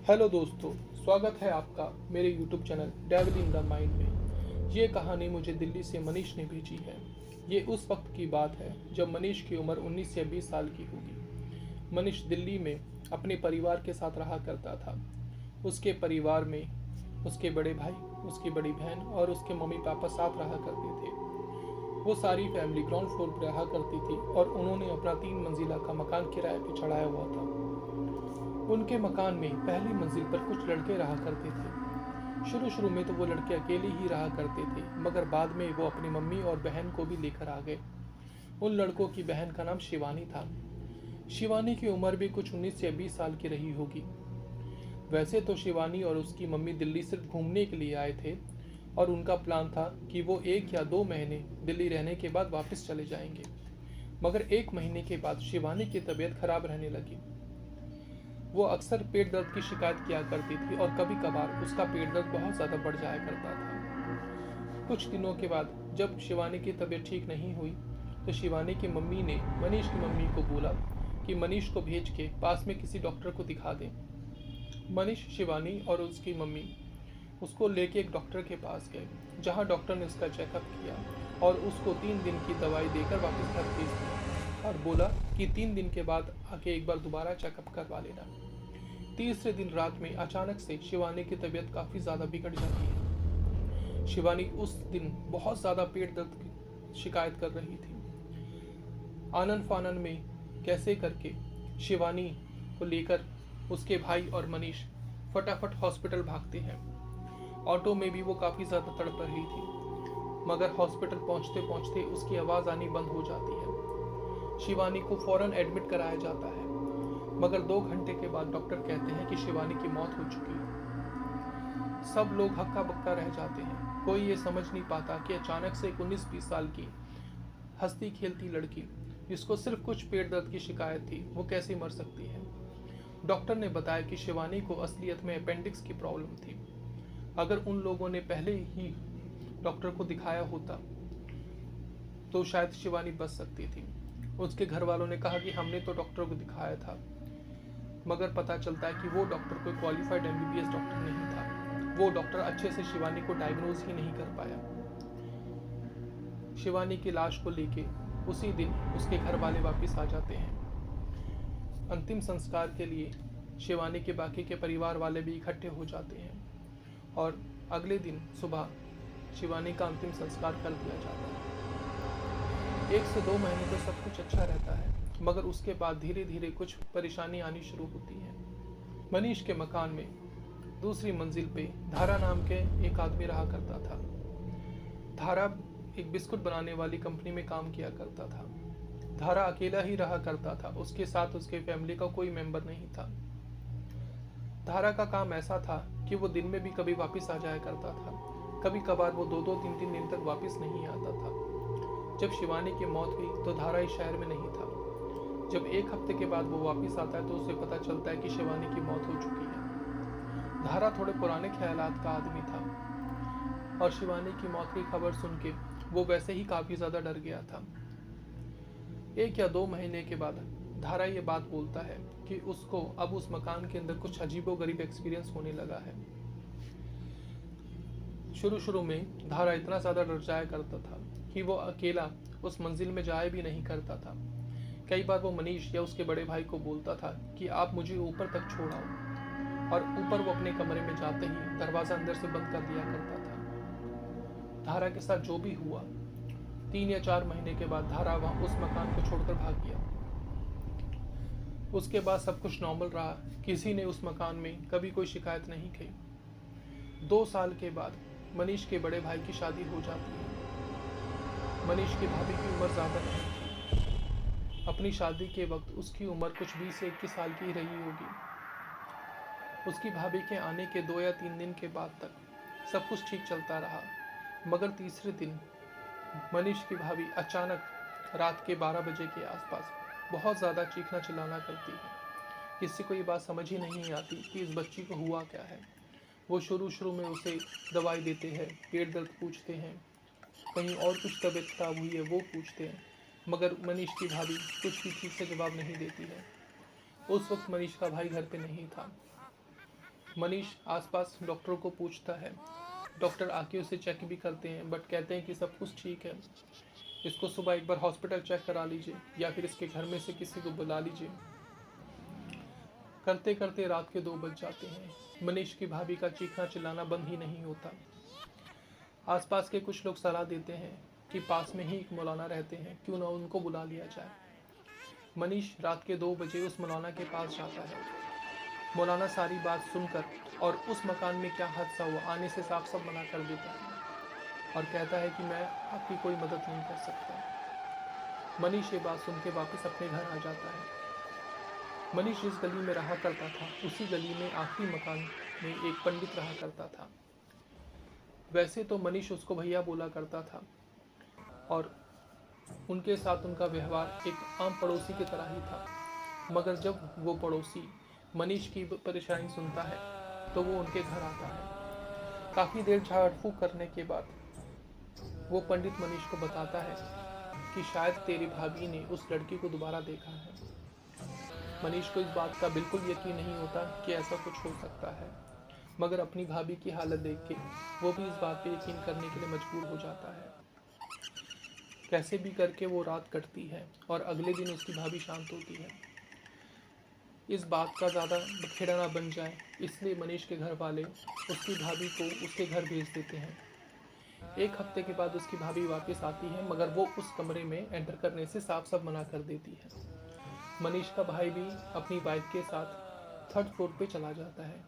Hello दोस्तों, स्वागत है आपका मेरे YouTube channel devil in the mind में। ये कहानी मुझे दिल्ली से मनीष ने भेजी है। ये उस वक्त की बात है जब मनीष की उम्र 19 से 20 साल की होगी। मनीष दिल्ली में अपने परिवार के साथ रहा करता था। उसके परिवार में उसके बड़े भाई, उसकी बड़ी बहन और उसके मम्मी पापा साथ रहा करते थे। वो सारी फैमिली ग्राउंड फ्लोर पर रहा करती थी और उन्होंने अपना 3 मंजिला का मकान किराए पर चढ़ाया हुआ था। उनके मकान में पहली मंजिल पर कुछ लड़के रहा करते थे। शुरू शुरू में तो वो लड़के अकेले ही रहा करते थे, मगर बाद में वो अपनी मम्मी और बहन को भी लेकर आ गए। उन लड़कों की बहन का नाम शिवानी था। शिवानी की उम्र भी कुछ 19 या 20 साल की रही होगी। वैसे तो शिवानी और उसकी मम्मी दिल्ली सिर्फ घूमने के लिए आए थे और उनका प्लान था कि वो 1 या 2 महीने दिल्ली रहने के बाद वापस चले जाएंगे। मगर 1 महीने के बाद शिवानी की तबीयत खराब रहने लगी। वो अक्सर पेट दर्द की शिकायत किया करती थी और कभी कभार उसका पेट दर्द बहुत ज़्यादा बढ़ जाया करता था। कुछ दिनों के बाद जब शिवानी की तबीयत ठीक नहीं हुई तो शिवानी की मम्मी ने मनीष की मम्मी को बोला कि मनीष को भेज के पास में किसी डॉक्टर को दिखा दें। मनीष, शिवानी और उसकी मम्मी उसको लेके एक डॉक्टर के पास गए, जहां डॉक्टर ने उसका चेकअप किया और उसको 3 दिन की दवाई देकर वापस घर भेज दिया और बोला कि 3 दिन के बाद आके एक बार दोबारा चेकअप करवा लेना। तीसरे दिन रात में अचानक से शिवानी की तबीयत काफ़ी ज़्यादा बिगड़ जाती है। शिवानी उस दिन बहुत ज़्यादा पेट दर्द की शिकायत कर रही थी। आनन फानन में कैसे करके शिवानी को लेकर उसके भाई और मनीष फटाफट हॉस्पिटल भागते हैं। ऑटो में भी वो काफ़ी ज़्यादा तड़प रही थी, मगर हॉस्पिटल पहुंचते पहुंचते उसकी आवाज़ आनी बंद हो जाती है। शिवानी को फौरन एडमिट कराया जाता है, मगर 2 घंटे के बाद डॉक्टर कहते हैं कि शिवानी की मौत हो चुकी है। सब लोग हक्का बक्का रह जाते हैं। कोई ये समझ नहीं पाता कि अचानक से एक 19-20 साल की हंसती खेलती लड़की, जिसको सिर्फ कुछ पेट दर्द की शिकायत थी, वो कैसे मर सकती है। डॉक्टर ने बताया कि शिवानी को असलियत में अपेंडिक्स की प्रॉब्लम थी। अगर उन लोगों ने पहले ही डॉक्टर को दिखाया होता तो शायद शिवानी बच सकती थी। उसके घर वालों ने कहा कि हमने तो डॉक्टर को दिखाया था, मगर पता चलता है कि वो डॉक्टर कोई क्वालिफाइड एमबीबीएस डॉक्टर नहीं था। वो डॉक्टर अच्छे से शिवानी को डायग्नोज ही नहीं कर पाया। शिवानी की लाश को लेके उसी दिन उसके घर वाले वापस आ जाते हैं। अंतिम संस्कार के लिए शिवानी के बाकी के परिवार वाले भी इकट्ठे हो जाते हैं और अगले दिन सुबह शिवानी का अंतिम संस्कार कर दिया जाता है। 1 से 2 महीने तो सब कुछ अच्छा रहता है, मगर उसके बाद धीरे धीरे कुछ परेशानी आनी शुरू होती है। मनीष के मकान में दूसरी मंजिल पे धारा नाम के एक आदमी रहा करता था। धारा एक बिस्कुट बनाने वाली कंपनी में काम किया करता था। धारा अकेला ही रहा करता था, उसके साथ उसके फैमिली का कोई मेंबर नहीं था। धारा का काम ऐसा था कि वो दिन में भी कभी वापस आ जाया करता था, कभी कभार वो 2-2, 3-3 दिन तक वापस नहीं आता था। जब शिवानी की मौत हुई तो धारा इस शहर में नहीं था। जब 1 हफ्ते के बाद वो वापस आता है तो उसे पता चलता है कि शिवानी की मौत हो चुकी है। धारा थोड़े पुराने ख्यालात का आदमी था और शिवानी की मौत की खबर सुन के वो वैसे ही काफ़ी ज़्यादा डर गया था। 1 या 2 महीने के बाद धारा ये बात बोलता है कि उसको अब उस मकान के अंदर कुछ अजीबोगरीब एक्सपीरियंस होने लगा है। शुरू शुरू में धारा इतना ज़्यादा डर जाया करता था कि वो अकेला उस मंजिल में जाया भी नहीं करता था। कई बार वो मनीष या उसके बड़े भाई को बोलता था कि आप मुझे ऊपर तक छोड़ आओ, और ऊपर वो अपने कमरे में जाते ही दरवाज़ा अंदर से बंद कर दिया करता था। धारा के साथ जो भी हुआ, 3 या 4 महीने के बाद धारा वहाँ उस मकान को छोड़कर भाग गया। उसके बाद सब कुछ नॉर्मल रहा, किसी ने उस मकान में कभी कोई शिकायत नहीं की। 2 साल के बाद मनीष के बड़े भाई की शादी हो जाती है। मनीष की भाभी की उम्र ज़्यादा नहीं थी। अपनी शादी के वक्त उसकी उम्र कुछ 20 से 21 साल की ही रही होगी। उसकी भाभी के आने के 2 या 3 दिन के बाद तक सब कुछ ठीक चलता रहा, मगर तीसरे दिन मनीष की भाभी अचानक रात के 12 बजे के आसपास बहुत ज़्यादा चीखना चिल्लाना करती है। किसी को ये बात समझ ही नहीं आती कि इस बच्ची को हुआ क्या है। वो शुरू शुरू में उसे दवाई देते हैं, पेट दर्द पूछते हैं, कहीं और कुछ तबीयत खराब हुई है वो पूछते हैं, मगर मनीष की भाभी कुछ भी ठीक से जवाब नहीं देती है। उस वक्त मनीष का भाई घर पे नहीं था। मनीष आसपास डॉक्टरों को पूछता है। डॉक्टर आके उसे चेक भी करते हैं, बट कहते हैं कि सब कुछ ठीक है, इसको सुबह एक बार हॉस्पिटल चेक करा लीजिए या फिर इसके घर में से किसी को बुला लीजिए। करते करते रात के 2 बज जाते हैं। मनीष की भाभी का चीखना चिल्लाना बंद ही नहीं होता। आसपास के कुछ लोग सलाह देते हैं कि पास में ही एक मौलाना रहते हैं, क्यों ना उनको बुला लिया जाए। मनीष रात के 2 बजे उस मौलाना के पास जाता है। मौलाना सारी बात सुनकर और उस मकान में क्या हादसा हुआ आने से साफ साफ मना कर देता है और कहता है कि मैं आपकी कोई मदद नहीं कर सकता। मनीष ये बात सुन के वापस अपने घर आ जाता है। मनीष जिस गली में रहा करता था उसी गली में आखिरी मकान में एक पंडित रहा करता था। वैसे तो मनीष उसको भैया बोला करता था और उनके साथ उनका व्यवहार एक आम पड़ोसी की तरह ही था, मगर जब वो पड़ोसी मनीष की परेशानी सुनता है तो वो उनके घर आता है। काफ़ी देर झाड़ फूक करने के बाद वो पंडित मनीष को बताता है कि शायद तेरी भाभी ने उस लड़की को दोबारा देखा है। मनीष को इस बात का बिल्कुल यकीन नहीं होता कि ऐसा कुछ हो सकता है, मगर अपनी भाभी की हालत देख के वो भी इस बात पे यकीन करने के लिए मजबूर हो जाता है। कैसे भी करके वो रात कटती है और अगले दिन उसकी भाभी शांत होती है। इस बात का ज़्यादा बखेड़ा ना बन जाए इसलिए मनीष के घर वाले उसकी भाभी को उसके घर भेज देते हैं। 1 हफ्ते के बाद उसकी भाभी वापस आती है, मगर वो उस कमरे में एंटर करने से साफ साफ मना कर देती है। मनीष का भाई भी अपनी वाइफ के साथ 3rd फ्लोर पे चला जाता है।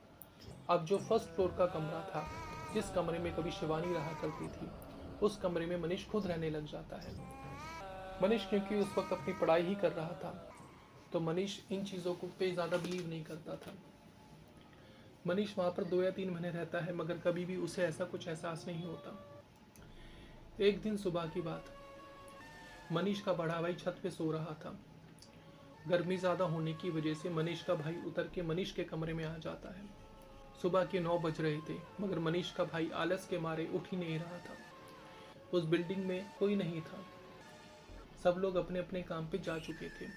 अब जो 1st फ्लोर का कमरा था, जिस कमरे में कभी शिवानी रहा करती थी, उस कमरे में मनीष खुद रहने लग जाता है। मनीष क्योंकि उस वक्त अपनी पढ़ाई ही कर रहा था, तो मनीष इन चीज़ों को पे ज़्यादा बिलीव नहीं करता था। मनीष वहाँ पर 2 या 3 महीने रहता है, मगर कभी भी उसे ऐसा कुछ एहसास नहीं होता। एक दिन सुबह की बात, मनीष का बड़ा भाई छत पे सो रहा था। गर्मी ज़्यादा होने की वजह से मनीष का भाई उतर के मनीष के कमरे में आ जाता है। सुबह के 9 बज रहे थे, मगर मनीष का भाई आलस के मारे उठ ही नहीं रहा था। उस बिल्डिंग में कोई नहीं था, सब लोग अपने अपने काम पे जा चुके थे।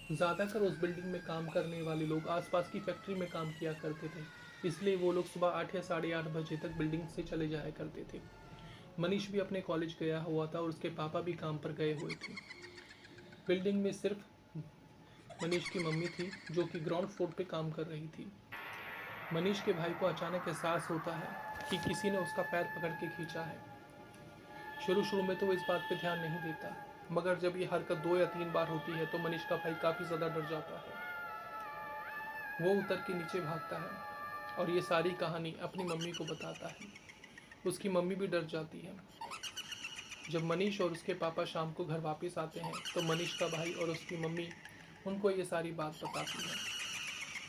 ज़्यादातर उस बिल्डिंग में काम करने वाले लोग आसपास की फैक्ट्री में काम किया करते थे, इसलिए वो लोग सुबह 8 या 8:30 बजे तक बिल्डिंग से चले जाया करते थे। मनीष भी अपने कॉलेज गया हुआ था और उसके पापा भी काम पर गए हुए थे। बिल्डिंग में सिर्फ मनीष की मम्मी थी जो कि ग्राउंड फ्लोर पे काम कर रही थी। मनीष के भाई को अचानक एहसास होता है कि किसी ने उसका पैर पकड़ के खींचा है। शुरू में तो वो इस बात पे ध्यान नहीं देता, मगर जब ये हरकत 2 या 3 बार होती है तो मनीष का भाई काफ़ी ज़्यादा डर जाता है। वो उतर के नीचे भागता है और ये सारी कहानी अपनी मम्मी को बताता है। उसकी मम्मी भी डर जाती है। जब मनीष और उसके पापा शाम को घर वापस आते हैं तो मनीष का भाई और उसकी मम्मी उनको ये सारी बात बताती है।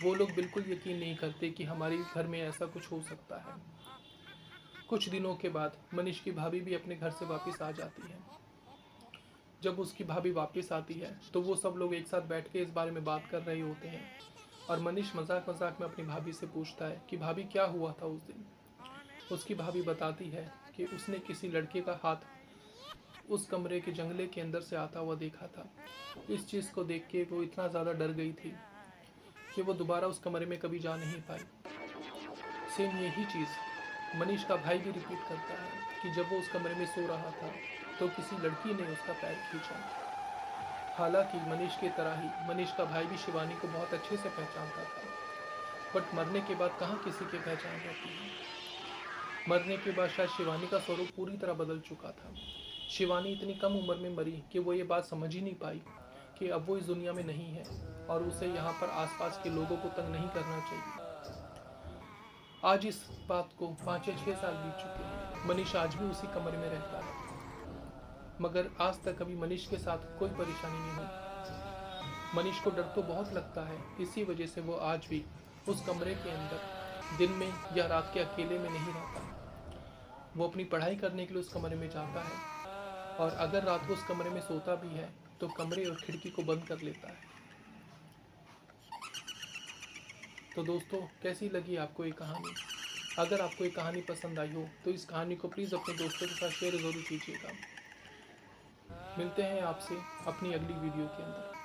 वो लोग बिल्कुल यकीन नहीं करते कि हमारे घर में ऐसा कुछ हो सकता है। कुछ दिनों के बाद मनीष की भाभी भी अपने घर से वापस आ जाती है। जब उसकी भाभी वापस आती है तो वो सब लोग एक साथ बैठ के इस बारे में बात कर रहे होते हैं और मनीष मजाक मजाक में अपनी भाभी से पूछता है कि भाभी क्या हुआ था उस दिन। उसकी भाभी बताती है कि उसने किसी लड़के का हाथ उस कमरे के जंगले के अंदर से आता हुआ देखा था। इस चीज़ को देख के वो इतना ज़्यादा डर गई थी कि वो दोबारा उस कमरे में कभी जा नहीं पाई। सेम यही चीज़ मनीष का भाई भी रिपीट करता है कि जब वो उस कमरे में सो रहा था तो किसी लड़की ने उसका पैर खींचा। हालांकि मनीष की तरह ही मनीष का भाई भी शिवानी को बहुत अच्छे से पहचानता था, बट मरने के बाद कहाँ किसी की पहचान रहती है। मरने के बाद शायद शिवानी का स्वरूप पूरी तरह बदल चुका था। शिवानी इतनी कम उम्र में मरी कि वो ये बात समझ ही नहीं पाई कि अब वो इस दुनिया में नहीं है और उसे यहाँ पर आसपास के लोगों को तंग नहीं करना चाहिए। आज इस बात को 5 या 6 साल बीत चुके हैं। मनीष आज भी उसी कमरे में रहता है, मगर आज तक कभी मनीष के साथ कोई परेशानी नहीं हुई। मनीष को डर तो बहुत लगता है, इसी वजह से वो आज भी उस कमरे के अंदर दिन में या रात के अकेले में नहीं रहता। वो अपनी पढ़ाई करने के लिए उस कमरे में जाता है और अगर रात को उस कमरे में सोता भी है तो कमरे और खिड़की को बंद कर लेता है। तो दोस्तों, कैसी लगी आपको ये कहानी? अगर आपको ये कहानी पसंद आई हो तो इस कहानी को प्लीज़ अपने दोस्तों के साथ शेयर ज़रूर कीजिएगा। मिलते हैं आपसे अपनी अगली वीडियो के अंदर।